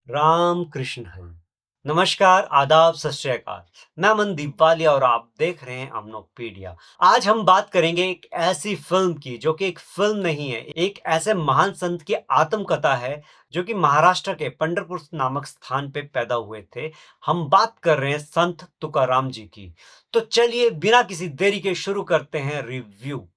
राम कृष्ण हरी। नमस्कार, आदाब, सत श्री अकाल। मैं मनदीप वालिया और आप देख रहे हैं अमनोपीडिया। आज हम बात करेंगे एक ऐसी फिल्म की जो कि एक फिल्म नहीं है, एक ऐसे महान संत की आत्मकथा है जो कि महाराष्ट्र के पंढरपुर नामक स्थान पे पैदा हुए थे। हम बात कर रहे हैं संत तुकाराम जी की। तो चलिए बिना किसी देरी के शुरू करते हैं रिव्यू।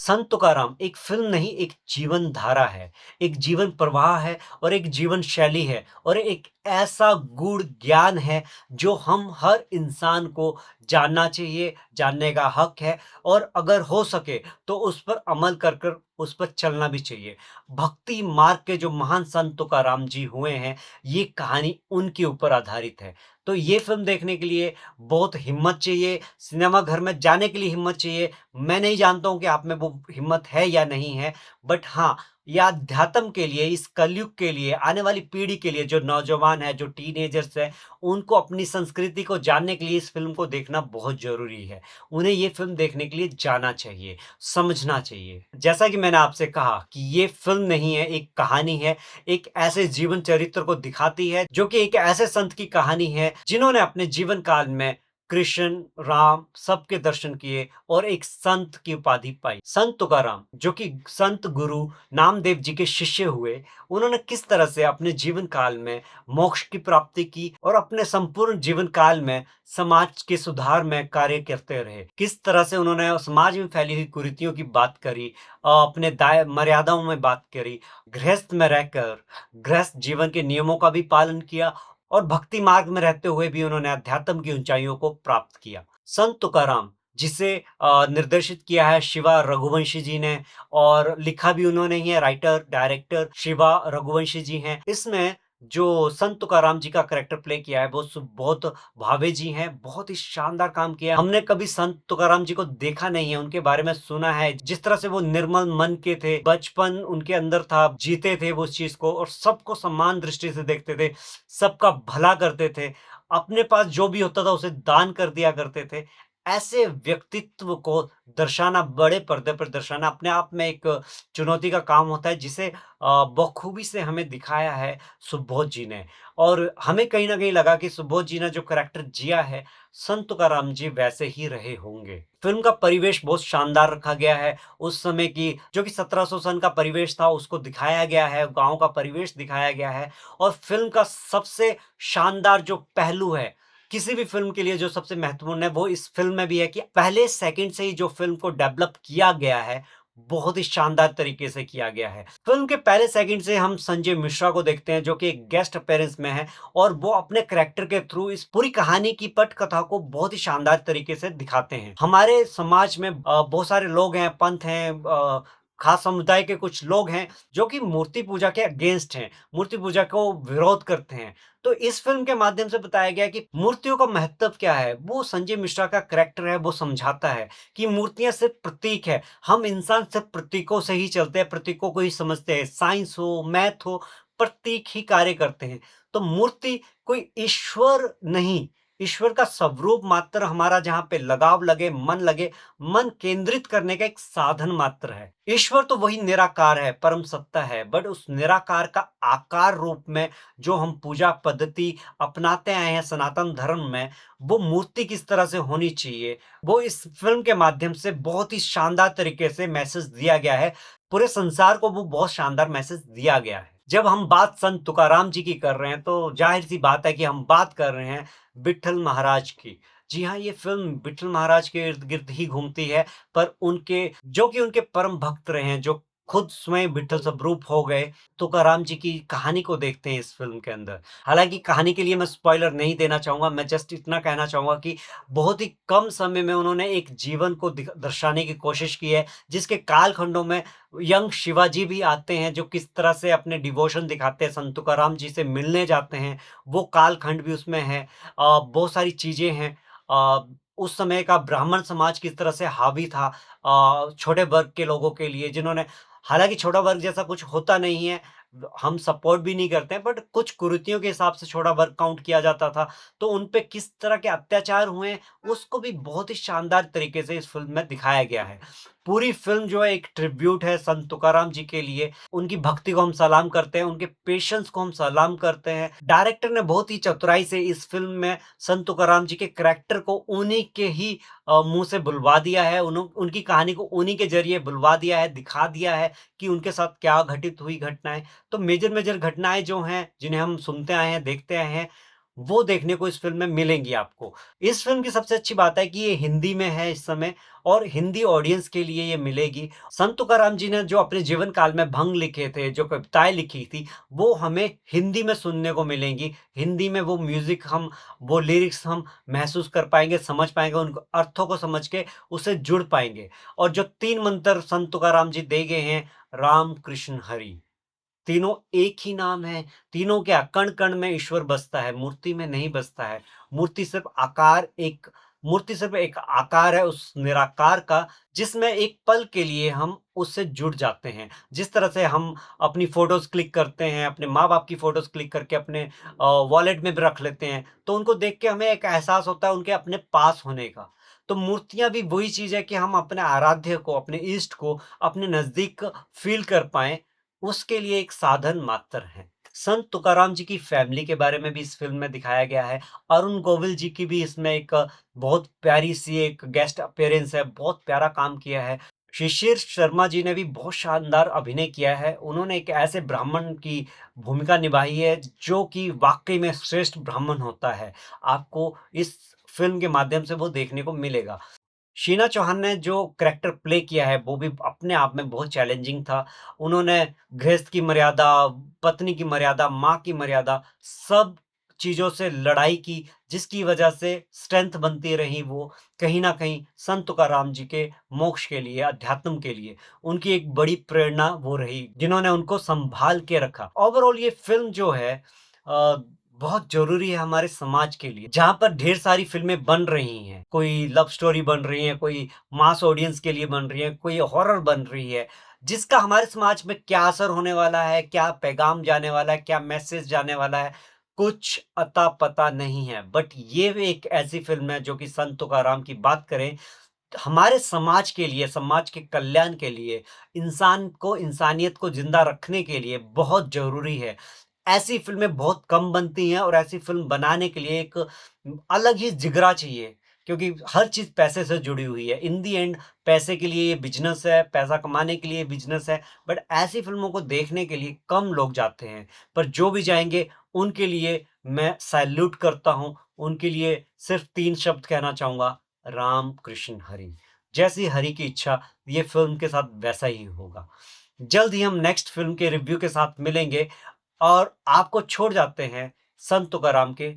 संत तुकाराम एक फ़िल्म नहीं, एक जीवन धारा है, एक जीवन प्रवाह है और एक जीवन शैली है और एक ऐसा गूढ़ ज्ञान है जो हम हर इंसान को जानना चाहिए, जानने का हक है और अगर हो सके तो उस पर अमल कर कर उस पर चलना भी चाहिए। भक्ति मार्ग के जो महान संत तुकाराम जी हुए हैं, ये कहानी उनके ऊपर आधारित है। तो ये फ़िल्म देखने के लिए बहुत हिम्मत चाहिए, सिनेमा घर में जाने के लिए हिम्मत चाहिए। मैं नहीं जानता हूँ कि आप में वो हिम्मत है या नहीं है, बट हाँ, ये अध्यात्म के लिए, इस कलयुग के लिए, आने वाली पीढ़ी के लिए, जो नौजवान है, जो टीनेजर्स हैं, उनको अपनी संस्कृति को जानने के लिए इस फ़िल्म को देखना बहुत ज़रूरी है। उन्हें ये फ़िल्म देखने के लिए जाना चाहिए, समझना चाहिए। जैसा कि मैंने आपसे कहा कि ये फ़िल्म नहीं है, एक कहानी है, एक ऐसे जीवन चरित्र को दिखाती है, जो कि एक ऐसे संत की कहानी है, जिन्होंने अपने जीवन काल में कृष्ण, राम सबके दर्शन किए और एक संत की उपाधि पाई। संत तुकाराम जो कि संत गुरु नामदेव जी के शिष्य हुए, उन्होंने किस तरह से अपने जीवन काल में मोक्ष की प्राप्ति की और अपने संपूर्ण जीवन काल में समाज के सुधार में कार्य करते रहे। किस तरह से उन्होंने समाज में फैली हुई कुरीतियों की बात करी, अपने दाय मर्यादाओं में बात करी, गृहस्थ में रहकर गृहस्थ जीवन के नियमों का भी पालन किया और भक्ति मार्ग में रहते हुए भी उन्होंने अध्यात्म की ऊंचाइयों को प्राप्त किया। संत तुकाराम जिसे निर्देशित किया है शिवा रघुवंशी जी ने और लिखा भी उन्होंने ही है, राइटर डायरेक्टर शिवा रघुवंशी जी हैं। इसमें जो संत तुकाराम जी का कैरेक्टर प्ले किया है वो बहुत भावे जी हैं, बहुत ही शानदार काम किया है। हमने कभी संत तुकाराम जी को देखा नहीं है, उनके बारे में सुना है, जिस तरह से वो निर्मल मन के थे, बचपन उनके अंदर था, जीते थे वो उस चीज को और सबको सम्मान दृष्टि से देखते थे, सबका भला करते थे, अपने पास जो भी होता था उसे दान कर दिया करते थे। ऐसे व्यक्तित्व को दर्शाना, बड़े पर्दे पर दर्शाना अपने आप में एक चुनौती का काम होता है, जिसे बखूबी से हमें दिखाया है सुबोध जी ने और हमें कहीं न कहीं लगा कि सुबोध जी ने जो करैक्टर जिया है, संत तुकाराम जी वैसे ही रहे होंगे। फ़िल्म का परिवेश बहुत शानदार रखा गया है, उस समय की जो कि 1700 सन का परिवेश था उसको दिखाया गया है, गाँव का परिवेश दिखाया गया है और फ़िल्म का सबसे शानदार जो पहलू है, किसी भी फ़िल्म के लिए जो सबसे महत्वपूर्ण है, वो इस फ़िल्म में भी है कि पहले सेकंड से ही जो फ़िल्म को डेवलप किया गया है, बहुत ही शानदार तरीके से किया गया है। फ़िल्म के पहले सेकंड से हम संजय मिश्रा को देखते हैं, जो कि एक गेस्ट अपीयरेंस में है और वो अपने करैक्टर के थ्रू इस पूरी कहानी की पटकथा को बहुत ही शानदार तरीके से दिखाते हैं। हमारे समाज में बहुत सारे लोग हैं, पंथ हैं, खास समुदाय के कुछ लोग हैं, जो कि मूर्ति पूजा के अगेंस्ट हैं, मूर्ति पूजा को विरोध करते हैं। तो इस फ़िल्म के माध्यम से बताया गया है कि मूर्तियों का महत्व क्या है, वो संजय मिश्रा का करैक्टर है, वो समझाता है कि मूर्तियाँ सिर्फ़ प्रतीक है। हम इंसान सिर्फ़ प्रतीकों से ही चलते हैं, प्रतीकों को ही समझते हैं। साइंस हो, मैथ हो, प्रतीक ही कार्य करते हैं। तो मूर्ति कोई ईश्वर नहीं, ईश्वर का स्वरूप मात्र हमारा जहाँ पे लगाव लगे, मन केंद्रित करने का एक साधन मात्र है। ईश्वर तो वही निराकार है, परम सत्ता है, बट उस निराकार का आकार रूप में जो हम पूजा पद्धति अपनाते आए हैं सनातन धर्म में, वो मूर्ति किस तरह से होनी चाहिए, वो इस फ़िल्म के माध्यम से बहुत ही शानदार तरीके से मैसेज दिया गया है। पूरे संसार को वो बहुत शानदार मैसेज दिया गया है। जब हम बात संत तुकाराम जी की कर रहे हैं, तो ज़ाहिर-सी बात है कि हम बात कर रहे हैं विट्ठल महाराज की। जी हाँ, ये फ़िल्म विट्ठल महाराज के इर्द-गिर्द ही घूमती है, पर उनके जो कि उनके परम भक्त रहे हैं, जो खुद स्वयं विट्ठल स्वरूप हो गए, तुकाराम जी की कहानी को देखते हैं इस फ़िल्म के अंदर। हालाँकि कहानी के लिए मैं स्पॉइलर नहीं देना चाहूँगा, मैं जस्ट इतना कहना चाहूँगा कि बहुत ही कम समय में उन्होंने एक जीवन को दर्शाने की कोशिश की है, जिसके कालखंडों में यंग शिवाजी भी आते हैं, जो किस तरह से अपने डिवोशन दिखाते हैं, संत तुकाराम जी से मिलने जाते हैं, वो कालखंड भी उसमें है। बहुत सारी चीज़ें हैं। उस समय का ब्राह्मण समाज किस तरह से हावी था छोटे वर्ग के लोगों के लिए, जिन्होंने हालाँकि छोटा वर्ग जैसा कुछ होता नहीं है, हम सपोर्ट भी नहीं करते हैं, बट कुछ कुरीतियों के हिसाब से छोड़ा वर्क काउंट किया जाता था, तो उन पे किस तरह के अत्याचार हुए हैं, उसको भी बहुत ही शानदार तरीके से इस फ़िल्म में दिखाया गया है। पूरी फ़िल्म जो है एक ट्रिब्यूट है संत तुकाराम जी के लिए, उनकी भक्ति को हम सलाम करते हैं, उनके पेशेंस को हम सलाम करते हैं। डायरेक्टर ने बहुत ही चतुराई से इस फ़िल्म में संत तुकाराम जी के करैक्टर को उन्हीं के ही मुँह से बुलवा दिया है, उनकी कहानी को उन्हीं के ज़रिए बुलवा दिया है, दिखा दिया है कि उनके साथ क्या घटित हुई घटनाएँ। तो मेजर-मेजर घटनाएँ जो हैं, जिन्हें हम सुनते आए हैं, देखते आए हैं, वो देखने को इस फ़िल्म में मिलेंगी आपको। इस फ़िल्म की सबसे अच्छी बात है कि ये हिंदी में है इस समय और हिंदी ऑडियंस के लिए ये मिलेगी। संत तुकाराम जी ने जो अपने जीवन काल में भंग लिखे थे, जो कविताएँ लिखी थी, वो हमें हिंदी में सुनने को मिलेंगी। हिंदी में वो म्यूज़िक हम, वो लिरिक्स हम महसूस कर पाएँगे, समझ पाएँगे, उन अर्थों को समझ के उससे जुड़ पाएँगे। और जो 3 मंत्र संत तुकाराम जी दे गए हैं, राम, कृष्ण, हरि। तीनों एक ही नाम है, तीनों क्या कण-कण में ईश्वर बसता है, मूर्ति में नहीं बसता है। मूर्ति सिर्फ़ एक आकार है उस निराकार का, जिसमें एक पल के लिए हम उससे जुड़ जाते हैं। जिस तरह से हम अपनी फ़ोटोज़ क्लिक करते हैं, अपने माँ-बाप की फ़ोटोज़ क्लिक करके अपने वॉलेट में भी रख लेते हैं, तो उनको देख के हमें एक एहसास होता है उनके अपने पास होने का। तो मूर्तियाँ भी वही चीज़ है कि हम अपने आराध्य को, अपने इष्ट को अपने नज़दीक फ़ील कर पाएँ, उसके लिए एक साधन मात्र हैं। संत तुकाराम जी की फैमिली के बारे में भी इस फ़िल्म में दिखाया गया है। अरुण गोविल जी की भी इसमें एक बहुत प्यारी-सी एक गेस्ट अपीयरेंस है, बहुत प्यारा काम किया है। शिशिर शर्मा जी ने भी बहुत शानदार अभिनय किया है। उन्होंने एक ऐसे ब्राह्मण की भूमिका निभाई है, जो कि वाक़ई में श्रेष्ठ ब्राह्मण होता है। आपको इस फ़िल्म के माध्यम से वो देखने को मिलेगा। शीना चौहान ने जो करैक्टर प्ले किया है, वो भी अपने आप में बहुत चैलेंजिंग था। उन्होंने गृहस्थ की मर्यादा, पत्नी की मर्यादा, माँ की मर्यादा, सब चीज़ों से लड़ाई की, जिसकी वजह से स्ट्रेंथ बनती रही वो, कहीं न कहीं संत तुकाराम जी के मोक्ष के लिए, अध्यात्म के लिए, उनकी एक बड़ी प्रेरणा वो रही, जिन्होंने उनको सँभाल के रखा। ओवरऑल ये फ़िल्म जो है अ, बहुत ज़रूरी है हमारे समाज के लिए। जहाँ पर ढेर सारी फ़िल्में बन रही हैं, कोई लव स्टोरी बन रही है, कोई मास ऑडियंस के लिए बन रही है, कोई हॉरर बन रही है, जिसका हमारे समाज में क्या असर होने वाला है, क्या पैगाम जाने वाला है, क्या मैसेज जाने वाला है, कुछ अता-पता नहीं है। बट ये भी एक ऐसी फ़िल्म है जो कि संत तुकाराम की बात करें, हमारे समाज के लिए, समाज के कल्याण के लिए, इंसान को इंसानियत को ज़िंदा रखने के लिए बहुत ज़रूरी है। ऐसी फ़िल्में बहुत कम बनती हैं और ऐसी फ़िल्म बनाने के लिए एक अलग ही जिगरा चाहिए, क्योंकि हर चीज़ पैसे से जुड़ी हुई है। इन द एंड पैसे के लिए ये बिज़नेस है, पैसा कमाने के लिए बिज़नेस है, बट ऐसी फ़िल्मों को देखने के लिए कम लोग जाते हैं। पर जो भी जाएँगे, उनके लिए मैं सैल्यूट करता हूँ, उनके लिए सिर्फ़ 3 शब्द कहना चाहूँगा, राम, कृष्ण, हरि। जैसी हरि की इच्छा, ये फ़िल्म के साथ वैसा ही होगा। जल्द ही हम नेक्स्ट फ़िल्म के रिव्यू के साथ मिलेंगे और आपको छोड़ जाते हैं संत तुकाराम के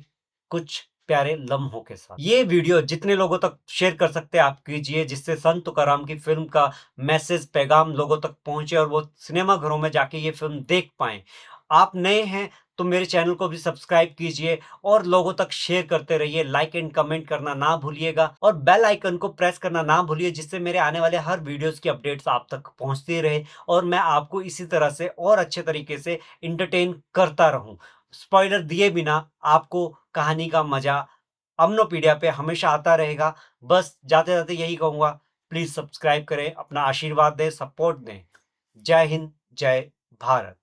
कुछ प्यारे लम्हों के साथ। ये वीडियो जितने लोगों तक शेयर कर सकते हैं आप कीजिए, जिससे संत तुकाराम की फ़िल्म का मैसेज, पैगाम लोगों तक पहुँचे और वो सिनेमा घरों में जाके ये फ़िल्म देख पाएँ। आप नए हैं तो मेरे चैनल को भी सब्सक्राइब कीजिए और लोगों तक शेयर करते रहिए, लाइक एंड कमेंट करना ना भूलिएगा और बेल आइकन को प्रेस करना ना भूलिए, जिससे मेरे आने वाले हर वीडियोज़ की अपडेट्स आप तक पहुँचती रहे और मैं आपको इसी तरह से और अच्छे तरीके से एंटरटेन करता रहूँ। स्पॉइलर दिए बिना आपको कहानी का मज़ा अम्नोपीडिया पे हमेशा आता रहेगा। बस जाते-जाते यही कहूँगा, प्लीज़ सब्सक्राइब करें, अपना आशीर्वाद दें, सपोर्ट दें। जय हिंद, जय भारत।